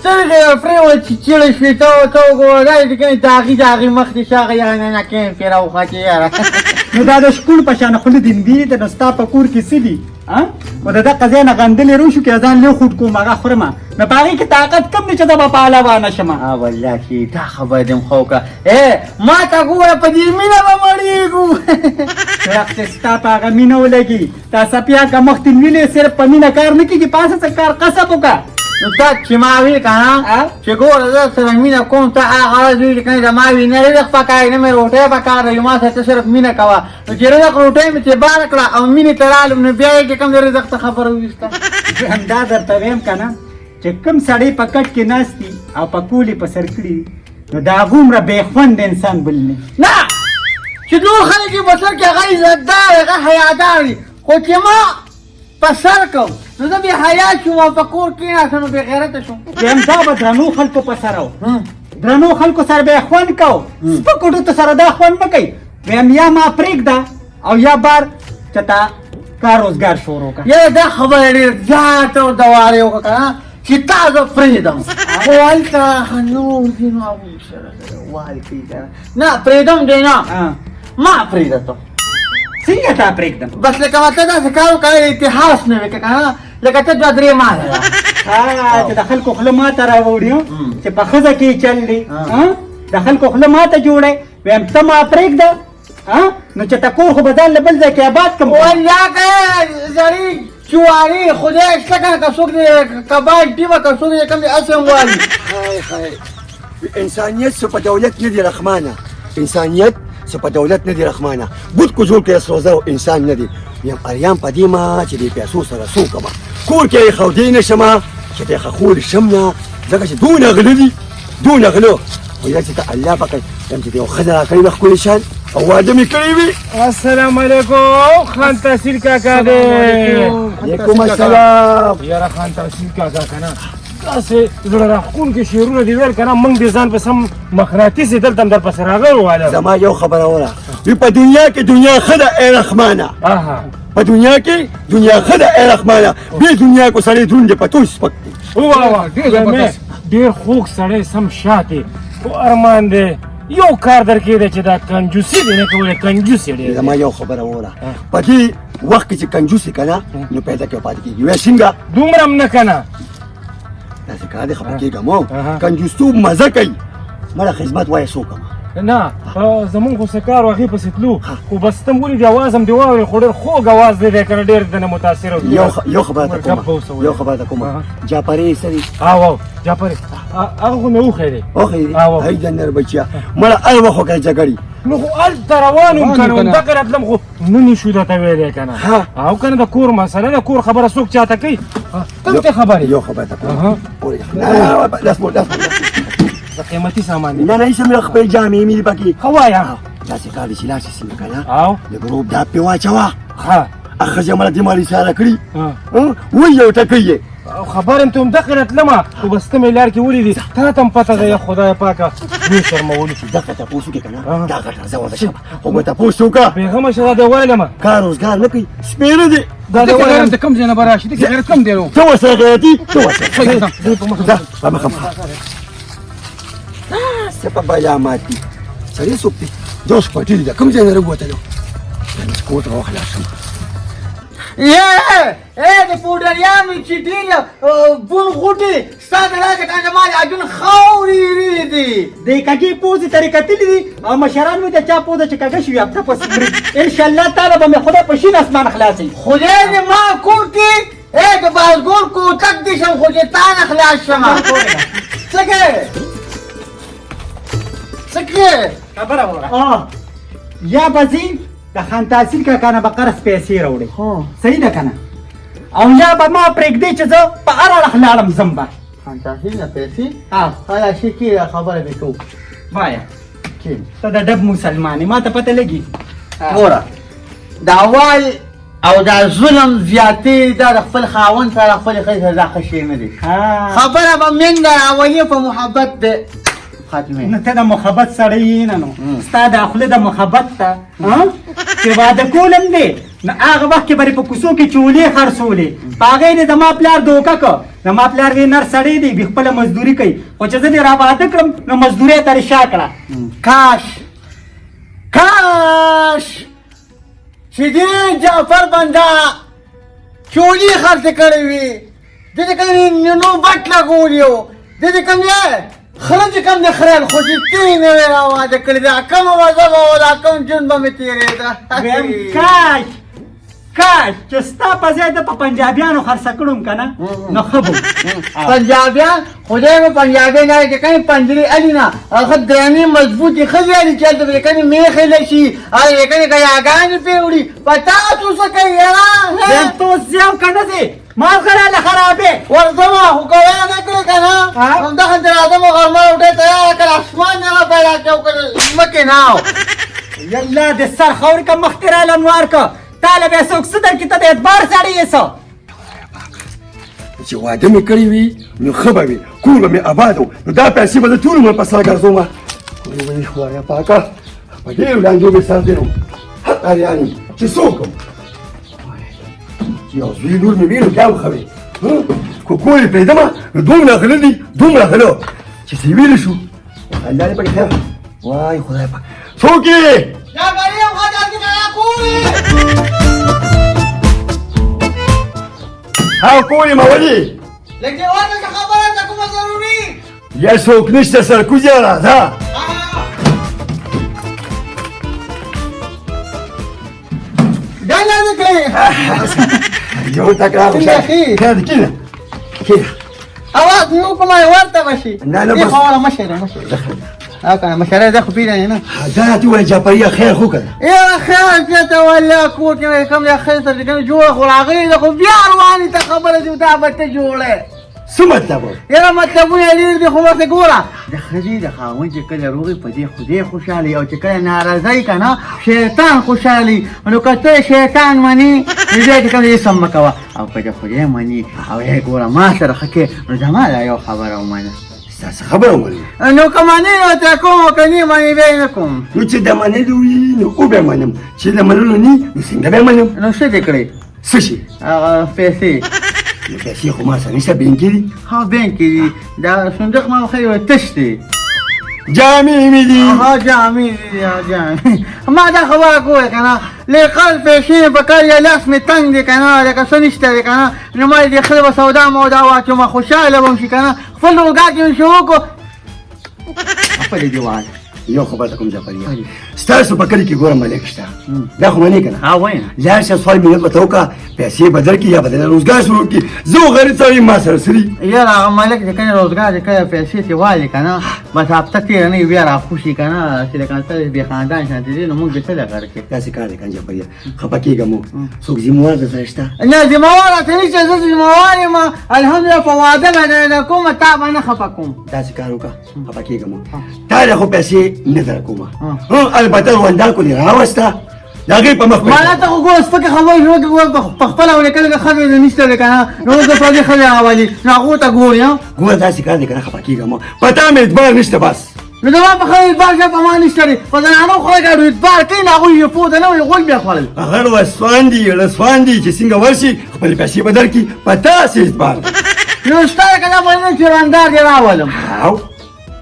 سترګې پرېوت چې چیړې شوې ته وګوره دا چې کومې داغي مخ دې شاغه یاره نه کېم کې راوخه چې یاره نو دا د شکول په شان خوله دین دي د نو ستا په کور کې څه دي و د دغه ځای نه غندلې روشو کې ځان لې خوټ کوم هغه خورم نو په هغې کې طاقت کم دی چې زه به پهلوانه شم والله چې دا خبره دې خو وکړه ما ته ګوره په دې مینه به مړېږو وخت ستا په هغه مینه ولګي تا سپیا که مخکې ویلې صرف په مینه کار نه کېږي پاسه څه کار قصب وکړه نو تا چې ما وی که نه چې ګوره زه سره مینه کوم ته هغه ورځ ویلې که نه د ما وي نه رزق پکار نه مې روټۍ پکار دی ما سره ته صرف مینه کوه نو چې رزق روټۍ مې چې بار کړه او مینې ته رالم نو بیا یې چې کوم د رزق ته خبره وویسته همدا درته ویم که نه چې کوم سړی په کټ کې ناست دي او په کولې په سر کړي نو د هغومره بېخوند انسان بل نه چې نور خلک یې په سر کې هغه عزتدار هغه حیادار دي خو چې ما په سر کوم نو زه بې حیا شوم او په کور کېناستم نو بې غیرته شوم ویم دا به درنو خلکو په سر و درنو خلکو سره به یې خوند کو سپکو ټوټو سره دا خوند نه کوي ویم یا ما پرېږده او یا بار چې تا کار روزګار شروع کړه یاره دا خبره ډېر زیاته دوارې وکړه که نه چې تا زه پرېږدم خو هلته نور دي نو هغوی سره وال کوي که نه پرېږدم دی نه ما پرېږده ته څنګه تا پرېږدم بس لکه ما ته داسې کار وکړی اتحاس نه وي که نه لکه ته دوه درې ماله چې د خلکو خوله ماته راوړي چې په ښځه کې چل دی د خلکو خوله ماته جوړی ویم ته ما پرېږده نو چې ته کور خو به ځان له بل ځای کې آباد کړم والله که زړې چوارې خدای شته که نه که څوک دې کباړ ټیمه که څوک دې کوم دې اسې هم والي انسانیت څه په دولت نه دي رحمانه انسانیت څه په دولت نه دي رحمانه بوت کو جوړ کړی سروزه انسان نه دی یم اریان په دې ما چې دې پیسو سره څه وکړمه کور کې یې ښودی نه شمه چې دې خخول شم نه ځکه چې دونه غله دي دونه غله ویل چې ته الله پکې یم چې دې یو ښځه راکړې وه ښکلې شان او واده مې کړی وي السلام علیکم خان تحصیل کاکا دی وعلیکم السلام یاره خان تحصیل کاکا که نه داسې زړه راښکونکي شعرونه دې ویل که نه موږ دې ځان په سم مقناطیس یې دلته هم درپسې راغلو واله زما یو خبره وره وی په دنیا کې دنیا ښه ده ای رحمانه په دنیا کې دنیا ښه ده ای رحمانه بې دنیا کو سړی دروند دی په تو سپک دی ډېر خوږ سړی سم شاتې خو ارمان دی یو کار درکې دی چې دا کنجوسي دی نه کولی کنجوس یې زما یو خبره وره په دې وخت کې چې کنجوس یې که نه نو پیدا کې پاتې کېږي وی څنګه دومره هم نه که نه داسې کار دی خبر کېږم او کنجوستوب مزه کوي مړه خدمت وایه څه وکړم نه زمونږ خو څه کار و هغې پسې تلو خو بس ته م ولیدې اواز هم دې واورې خو ډېر خوږ اواز دی دی که نه ډېر دنه متاثره یو خبره ته کومه جاپرې څه دي او جاپرې هغه خو مې اوښی دی هی د نر بچیا مړه هر وخت وکړه جګړې نو خو هلته روان وم که نه همدغه راتلم خو نه شو درته ویلی که نه او که نه د کور مسله ده کور خبره څوک چاته کوي کومې خبرې یو خبره ته کومه د قیمتي سامان دی نه نه هېڅ مې خپلې جامې مې دي پکې ښه وایه داسې کار دی چې لاړ شي سیمه که نه او د ګروپ ډاپ پې واچوه ښه ښځې مړه دې مال اشاره کړي وایي یو ټکی یې خبر یم ته همدغې راتلمه خو بس ته مې لار کې ولیدې تا ته هم پته ده یا خدای پاکه لوی شرمولي شو دغه تپوس وکړې که نه دا غټه زه واده شم خو به تپوس وکړه بېغمه شه دا دې ویلمه کار روزګار نه کوي سپېره دی دا دې ویلم د کوم ځای نه به راشي دې غیرت کم دی نو ته ورسره غیرتي ته ورسره ده په مخه څه په بلا ماتي سړی څوک دی دوس پټي دي کوم ځای نه راووتلو کور ته راخلاص شم د پوډریانو چې ډېر بون غوټې ستا د لاسه کنه ما عجون خاورې دي د کږې پوزې ترې کتلي دي او مشران مې د چا پوزه چې کږه شوي هفته پسې مري انشاءالله تعالی به مې خدای په شین اسمان خلاصوي خدای دې ما کور کې د بازګور کوتک دې شم خو چې تا نه خلاص شمه څه کوې څه کوې خبره وره یا به ځي د خان تحصیل کاکا نه به قرض پیسې راوړي صحیح ده که نه او یا به ما پرېږدې چې زه په هر اړخ لاړم ځم به خان تحصیل نه پیسې هله شي کېږه خبره دې کوو وایه ته د ډب مسلمان یې ما ته پته لګي ګوره دا وای او دا ظلم زیاتې دا د خپل خاوند سره خپلې ښځې سره دا ښه شی نه دی خبره به مینده راولي په محبت دی ختمې نو ته د محبت سړی یې نه نو ستا دا خوله د محبت ته چې واده کول هم دی نو هغه وخت کې به په کوڅو کې چولې خرڅولې په هغې دې زما پلار دوکه که زما پلار دې نر سړی دی بې خپله مزدوري کوي خو چې زه دې را واده کړم نو مزدورۍ ته دې شا کړه کاش چې دې جعفر بنده چولي خرڅ کړې وي دې دې کوم نوبت لګولی و دې دې کوم دی خره چې کوم دی خریل خو چې تی نه وې را واده کړې دا کومه وضع به وه دا کوم ژوند به مې تېرېده ویم کاش چې ستا په ځای ده په پنجابیانو خرڅه کړم که نه نو ښه به پنجابیان خدای به پنجابیان هغه چې کومې پنجرې الي نه هغه درنې مضبوطې ښځې الي چې هلته به کومې میخې لشي هغه کومې ګیاګانې پرې وړي په تاسو څه کوي یاره ویم ته اوس ځې او که نه ځې مال خراله خرابې ورځمه خو کوی نه کړې که نه همدغه چې راځم غرمه روټۍ تیاره کړه اسمان نه را پیدا کړه او کړه ځمکې نه یالله د سر خاورې که مخکې راله انوار که تاله بیا څوک څه درکړي ته د اعتبار سړی یې څه چې واده مې کړی وي نو ښه به وي کور به مې آباد و نو دا پیسې به زه ټول عمر په سر ګرځومه وایي خدایه پاکه په ډېرو لانجو مې سر دی نو حتی یعنې چې څه وکړم چې یو زوی لور مې وي نو بیا هم ښه وي خو کور یې پرېږدمه نو دومره غله دي دومره غله چې څه یې ویلې شو الله دې پکې خیر وای خدای پاک څوک یې دا غریب خدای دې نه کوي هاو کور یې مولي لکه ورته خبره ده کومه ضروري یا څوک نشته سرکوزیه راځه دا نه ذکرې یو تکرار څنګه خیر؟ خیر کینه اواز نو کومه ورته بشي نه، نه، دې بس. خو ولا مشره کنه مشره ده خو پیژنې نه دا راته ووایه جعفریه خیر خو که ده یا خیر چې ته ولا کور کې کوم یا خیر سره کنه جوړ خو راغلی ده خو بیا روانې ته خبره دې دا به ته جوړه څه مطلب و یاره مطلبونه یې ډېر دي خو ورته ګوره د ښځې د خاوند چې کله روغي په دې خدای خوشحالي او چې کله ناراضی که نه شیطان خوشحالي نو که ته شیطان منې نو بیا چې کوم دې سم مه کوه او که د خدای منې او یې ګوره ما سره ښه کې نو زما دا یو خبره ومنه ستاسو خبره ومنم نو که منې نو ته کوم او که نه منې بیا یې نه کوم نو چې د منلو وي نو وبه منم چې د منلو نه نو څنګه به منم نو څه دې کړې څه شي هغه پیسې نو پیسې خو ما سره نشته بینکې دي ها بینک کې دي دا صندوق ما خو تش دی جامې مې دي ها جامې دي جامې ما دا خبره کوی که نه لیکل پیسې په کار یا لاس مې تنګ دی که نه لکه څه نشته دی که نه نو ما دې خره به سودا مودا واچوم خوشحاله به م شي که نه خپل روزګار کې مې شروع کړو خپلې دیوال یو خبر ته کوم جعفریه ستاسو په کلي کې ګوره ملک شته دا خو منې که نه ها وایه لاړ شه سوال مینت به ته وکړه پیسې به درکړي یا به د روزګار شروع کړي زه خو غریب سړی یم ما سره څه دي یاره هغه مالک چې کله روزګار چې کله پیسې چې والي که نه بس هفته تېره نه وي بیا راخوشي که نه چې لکه ته بې خاندان شانتې دي نو موږ دې څه د غر کې داسې کار دی کنه جعفریه خفه کېږم څوک ذمهوار درسره شته نه ذمهوار ته نشته زه ذمهوار یم الحمدلله په واده باندې کومه تا به نه خفه کوم داسې کار وکړه خفه کېږم تا له خو پیسې نه درکومه البته روندان کو دې راوسته د هغې په مخ ما ته خو ګوره سپکې خبرې وکړه په خپله ولېکلې که ښځې دې نشته دی که نه نو اوس د پردۍ ښځې راولي نو هغو ته ګورې ګوره داسې کار دی که نه خفه کېږم په تا مې اعتبار نشته بس نو زما په ښځې اعتبار شه په ما نشته دی په زنانو خلک اډو اعتبار کوي نو هغوی یې پوه ته نه وایي غول بیا خوړل هغه رسوان دي رسوان دي چې څنګه ورشي خپلې پیسې به درکړي په تاسې اعتبار دی نو ستا یې که نه منم چې رندار دې راولم او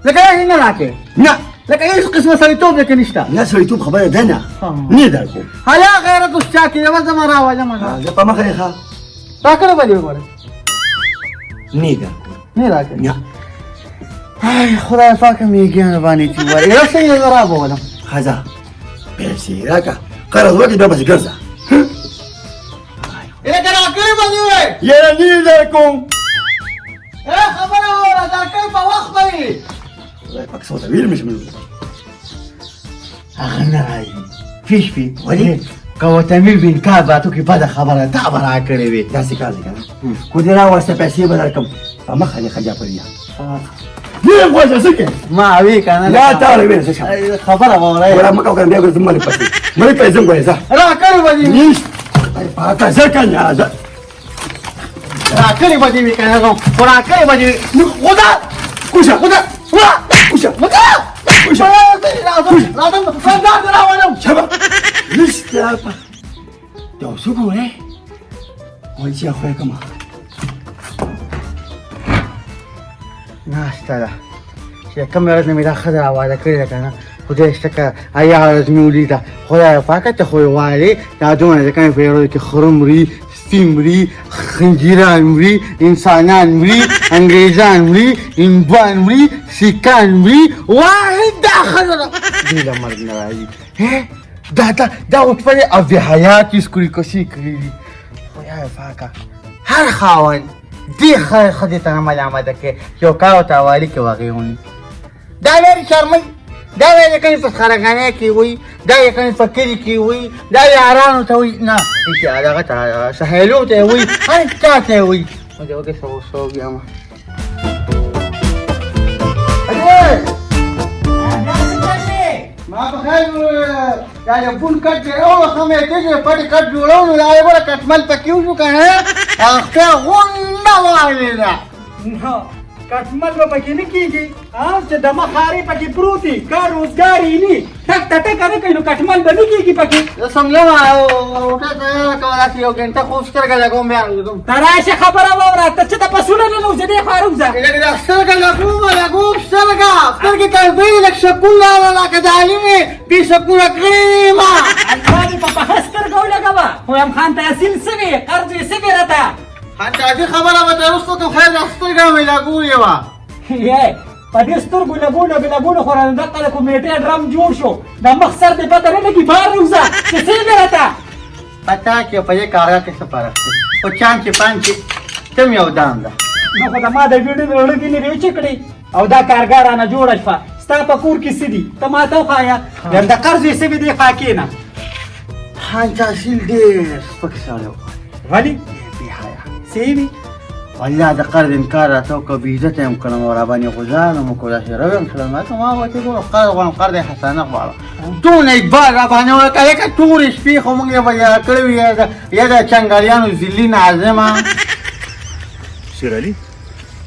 لکه داسې نه راکې نه لکه هېڅ قسمه سړیتوب دې کې نشته نه سړیتوب خبره ده نه نه درکوم هلا غیرت اوس چا کې یوه زما راولم زه په مخه یې ښه تا کړی به دې وګوره نه درکوم نه راکې نه ای خدای پاک میگیان باندې چې وره یو څه یې را بولم ښځه پیسې راکړه قرض وکړې بیا پسې ګرځه یې که راکړې به دې وای یاره نه درکوم خبره وره درکړې په وخت به وي خدای پاک څه ورته ویل مې شم هغه نه راځي پیش پی ولې که ورته مې وین کار به تو کې بده خبره تا به راکړې وې داسې کار دی که نه خو دې راوسته پیسې به درکړم په مخه دې ښه جعفریه نه غواړه څه کې ما وی که نه یا تا ویل څه شم خبره به وره ګوره مه کوه کنه بیا ګوره زه مالې پسې مالې پیسې ځم ګورې ځه راکړې به دې وي خدای پاکه ځه کنه ځه راکړې به دې وي که نه خو راکړې به دې وي خدا کوشه خدا کوشه خدا راځم راځم راولم شبه نشته ته اوس وګورئ ولچې خو یې کمه ناسته ده چې کومه ورځ نه مې دا ښځه راواده کړې ده که نه خدای شته که ایا ورځ مې ولیده خدای پاکه ته خو یې غواړې دا دومره ځکه مې په یو ورځ کې خره مري سپي مري خنجیران مري انسانان مري انګریزان مري هندوان مري سیکان مري واحد دا ښځه ده دوی له مرګ نه راځي دا وټپلې او د حیات یې سکوري کسي کړي دي خدای پاکه هر خاوند دې ښځې ته نه ملامته کوي چې یو کار ورته حوالې کړي هغې ونیسي دا لرې شرموي دا یې کڼې په خرګانۍ کې وي دا یې کڼې په کلي کې وي دا یارانو ته وي نه دغه ته سهیلو ته یې وي هر چا ته یې وي وګورې څه وګورم ما په خیر دا یو فون کټ جوړو خمې ته پټ کټ جوړو نو دا یې بل کټمل پکې وشو کنه هغه غونډه والي ده کټمل به پکې نه کېږي چې د مخارې پکې پروت دي کار روزګار یې نه ټک ټکه نه کوي نو کټمل به نه کېږي پکې زه سملم روټه تیاره کوه داسې یو ګنټه خوب سترګه لګوم بیا وځم ته راشه خبره واوره ته چې ته پسونه نه نوځې دې خوا روځه دا سترګه لګوم سترګې ته ویلې لږ سکون راغله لکه د علي مې بې سکونه کړې ما الله دې په پخه سترګه ولګوه خو خان تحصیل سوي قرض یې سوي راته خانچاچي خبره به تر وروسته کوم خیر دا سترګه مې لګولې وه په دې سترګو لګونه بې لګونه خو رانه دقه د کمیټې ډرم جوړ شو د مخ سر دې پته نه لګي بهر وځه چې څه مې راته پتا کې په دې کارګه کې څه فرق دی په چان چې پان چې کم یو دام ده نو خو د ما د ویډیو لړګې نه ریچې کړې او دا کارګاه رانه جوړه شوه ستا په کور کې څه دي ته ما ته وښایه د قرض یې سوي دې خوا کښېنه خانچاچي ډېر سپک سړی و ولې بې حیا سیوي والله د قرض انکار راته وکړه بې عزته یم کړم او راباندې غوځانم وکړو داسې رویم شلم ما ورته ګوره قرض غواړم قرض یې حسانه غواړم دونه اعتبار راباندې وکړه لکه تورې شپې خو موږ یې به یاره کړې وي یا د چنګالیانو ذلي ناظمه شیر علي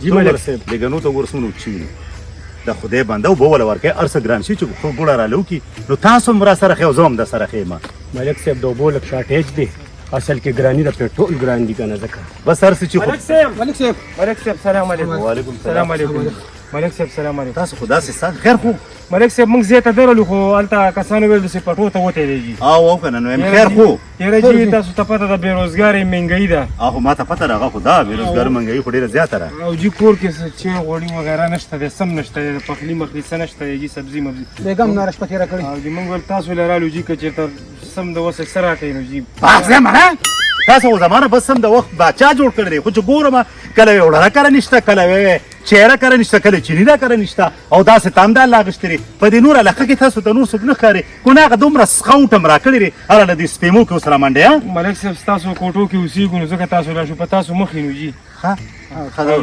جی ملک صاحب لګنو ته ورسونو چی د خدای بنده وبو ولا ورکه ارسه ګران شي چې خو ګوړه رالو کی نو تاسو مرا سره خو زوم د سره خېما ملک صاحب د بول شارټیج دی اصل کې ګرانی د پټرول ګران دي کنه ځکه بس ارسه چې ملک صاحب سلام علیکم وعلیکم سلام علیکم ملک صاحب سلام علیکم تاسو خدا سي سات خیر خو ملک صاحب موږ زیاته درلو خو الته کسانو ویل چې پټو ته وته دیږي او کنه نو خیر خو یره جی تاسو ته پته د بیروزګاری منګی ده هغه ما ته پته راغه خدا بیروزګار منګي خو ډیره زیاته را او جی کور کې چې غوړي وغیرہ نشته د سم نشته د پخلی مخلی نشته جی سبزی مبزی بیگم نارش پتی را کړی او جی موږ ول تاسو لرالو جی کچې ته سم د وسه سره کوي نو جی پاسه مړه تاسو زمانه بس سم د وخت بچا جوړ کړی خو چې ګورم کله وړه کړه نشته کله چهره کړه نشته کله چینی دا کړه نشته او دا سه تام دا لاغشتري په دې نور علاقه کې تاسو ته نور څه نه خاري کونه دومره سخاوټم را کړی اره د سپیمو کې سره منډه ملک صاحب تاسو کوټو کې اوسېږو نو ځکه تاسو لا شو په تاسو مخې نو جی ها خبر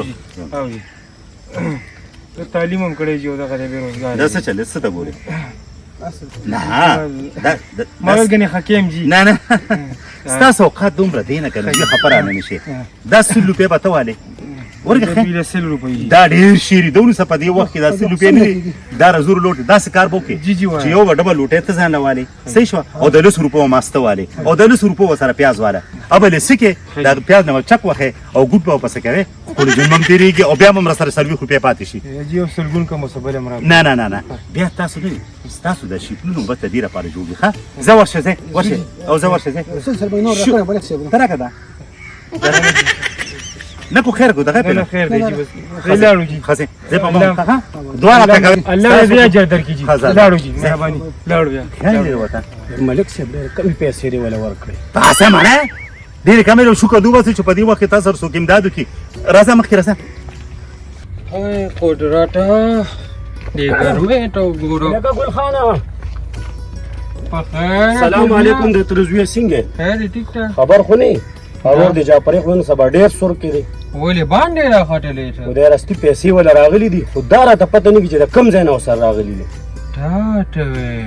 او جی تعلیم هم کړی جوړ دغه بیروزګار دا څه چلې څه ته ګوري نه ما وګنې حکیم جی نه نه ستاسو اوقات دومره دی نه کنه یو خبره نه نشي دا 100 روپۍ به ته والې ورګه بیل 100 روپۍ دا ډیر شیری دونه په دې وخت کې دا 100 روپۍ نه دا رزور لوټ دا څه کار بوکي جی جی چې یو ډبل لوټه ته ځان والي صحیح شو او د 100 روپۍ ماسته والي او د 100 روپۍ سره پیاز واله ابل سکه دا پیاز نه چک وخه او ګډ په پسه کوي کله چې مم تیریږي او بیا مم سره سروي روپۍ پاتې شي جی او سلګون کوم څه بل امر نه نه نه نه بیا تاسو نه تاسو د شیپلونو به تدیره پاره جوړی ها زه ورشه او زه ورشه سلسل بینور را کړی بلک صاحب ترکه دا نه کو خیر کو دغه په خیر دی جی بس لاړو جی خاصه زه په ما ها دواره تک الله دې اجر درکړي جی لاړو جی مهرباني لاړو بیا خیر وته ملک صاحب ډېر کمی پیسې دی ولا ورکړي تاسو مړه ډېر کمه شو کدو واسه چې په دې وخت تاسو سره سوکیم دادو کی راځه مخکې راځه هاي قدرت دې ګرمه ته ګورو لکه ګل خانه په خیر سلام علیکم د ترزوی څنګه خیر ټیک ټاک خبر خو نه اور د جعفر خو سبا ډېر سور کړي ولې باندې راخټلې ته خدای راستي پیسې ولا راغلي دي خدای را ته پته نه چې د کم ځای نه وسره راغلي دي ټاټوي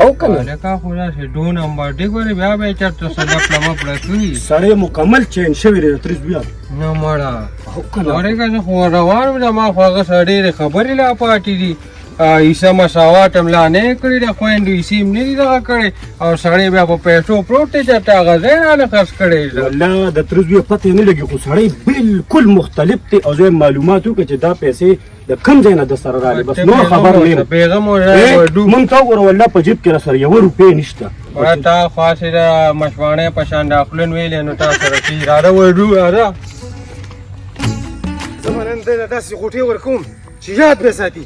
او کنه لکه خو راشه دو نمبر دې ګورې بیا به چرته سلام لمه پړکوي سړی مکمل چین شوی دی ترزوی نه مړه او کنه اورې که خو روان وم ما خو هغه سړی خبرې لا پاتې دي ایسه مساوات هم لا نه کړی د خویندو ایسې هم نه دي دغه کړی او سړی بیا په پیسو پروت دی چې ته هغه ځای نه خرڅ کړی والله د ترزوی پته نه لګي خو سړی بالکل مختلف دی او زه معلومات وکړه چې دا پیسې د کم ځای نه د سره راغلي بس نور خبر نه یم پیغام مونږ ته وګوره والله په جیب کې را سره 1 روپۍ نشته تا خاصه د مشوانه په شان د خپلن ویلې نو تا سره چې راځه وډو راځه زمونږ نن داسې غوټې ورکوم چې یاد به ساتي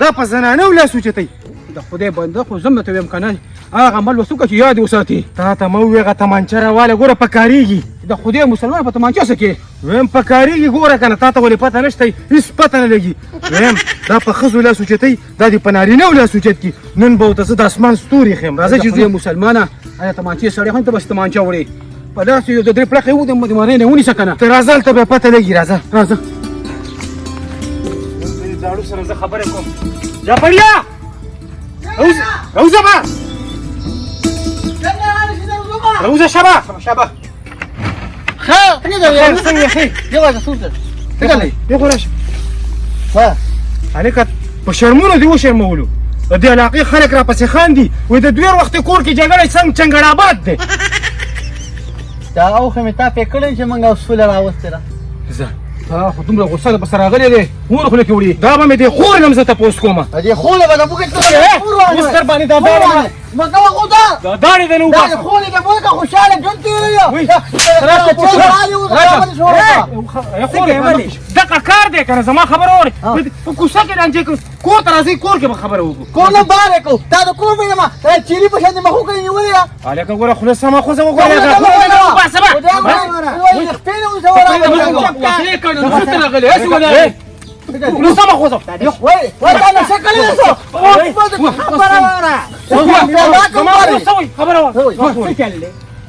دا په زنانه ولا سوچتای د خدای بنده خو زم ته ویم کنه هغه عمل وسوکه چې یاد وساتي تا ته مو ویغه تمانچه راواله ګوره پکاريږي د خدای مسلمان په تمانچه سکه ویم پکاريږي ګوره کنه تا ته ولې پته نشته هیڅ پته نه لګي ویم دا په خزو لا سوچتای دا دی پنارینه ولا سوچت کی نن به تاسو د اسمان ستوري خیم راځه چې خدای مسلمانه آیا تمانچه سړی هم ته بس تمانچه وړي په داسې یو د درې پړخې و د مدمرې نه ونی سکنه ته راځه ته به پته لګي راځه داړو سره زه خبرې کوم یا پړیا روزه با روزه شبا خیر څنګه څنګه خې یو څه څه څنګه یو غواړش الیکه په شرمونو دی و شرمولو د دې علاقې خلک را پسې خاندي وې د دوی وخت کور کې جګړه څنګه چنګړ آباد دی دا او خمه تا پکړې چې مونږ اصول راوستره زه خو دومره غوسه په سره راغلی دی ور خو لکه وړي دا به مې د خور نم زه تاسو کوم دې خوله به بوګه ته اوس در باندې دا داړي مګه خدا دا داړي د نو دا باسه خوله به بوګه خوشاله جون تیریو وای دغه کار دی کنه زما خبر اوري په کوڅه کې رانجه کور ته راځي کور کې به خبره وکړو کوله باره کو تا د کوم وینم ته چيري په شان مخو کوي نیولې الکه ګوره خلاص سما خو زه وګورم دا خور نه باسه وای خپل وزوره نو سما خو زه وای دا شکل نسو خبره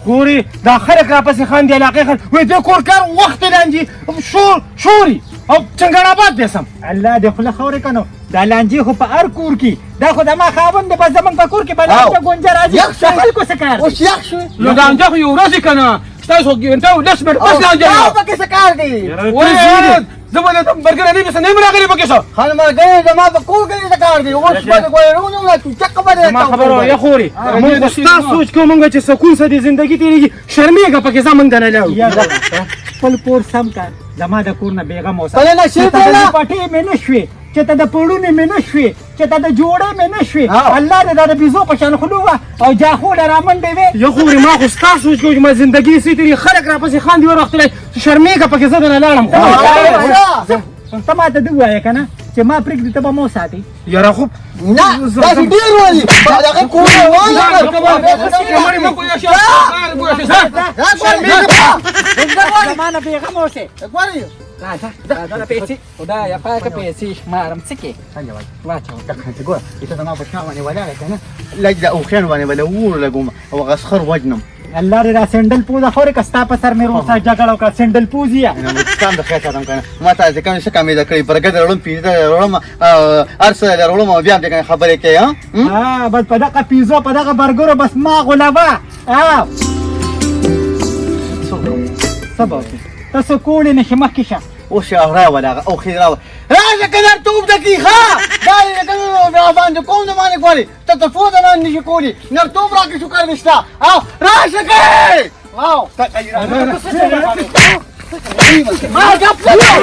خوري دا خلک را پسې خاندي علاقې خلک وې د کور کار وخت لانجي شوري او څنګه آباد دي سم الله دې خله خورې کنو دا لانجې خو په هر کور کې دا خو د ما خاوند دی بس زمونږ په کور کې به لانجه ګونجه راځي د خلکو څه کار اوس یخ شو نو دا انځه خو یو ورځ کنه تاسو ګنټه لس منټ بس لانجه او پکې څه کار دی زمونه د برګر نه بس نه راغلی پکې څه خان ما ګې زما په کور کې څه کار دی اوس په ګورونو لا تو چک باندې ما خبره یا خوري موږ ستاسو سوچ کوم چې سکون سدي ژوندۍ تیریږي شرمېږه پکې زمونږ نه لاو یا خپل کور سم کار زما د کور نه بیغم اوسه بل نه شي ته د پټې مې نه شوې چې ته د پړونې مې نه شوې چې ته د جوړې مې نه شوې الله دې دا د بيزو په شان خلو او جاخو له رامنډې وې یا خوري ما خو ستاسو سوچ کوم چې ما ژوندۍ سي تیری خلک را پسې خاندي ور وخت شرمېږه پکې زه نه لاړم ته ما ته دی وایې کنه چې ما پرېږدي ته به مو ساتي یاره خو نه دا ډیر ولي دا کور زما نه بیغم اوسې وایي دا پیسې خدا یا پاکه پیسې شمارم څه کې واچو ګور ته زما په شاو باندې ولاړ کنه لږ او خین باندې ولا ور لګوم او غسخر وجنم الله دې را سندل پوزا خورې کستا په سر مې روسا جګړه وکړه سندل پوزیا ستان د خیاطه تم کنه ما ته ځکه څه کمې ده کړې پرګد وروم پیډه وروم ارسل وروم بیا دې خبرې کوي ها بس په دغه پیزو په دغه برګرو بس ما غلبا سبا تاسو کولې نشي مخکې شه او شهره ولا او خيره راځه کنه توپ دکی ها دا یې کنه باندې کوم نه باندې کولی ته ته فوز نه نشي کولی نه توپ راکې شو کار نشتا او راځه کې واو ما جاب ولا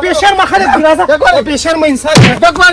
بے شرم خلک بے شرم انسان دغه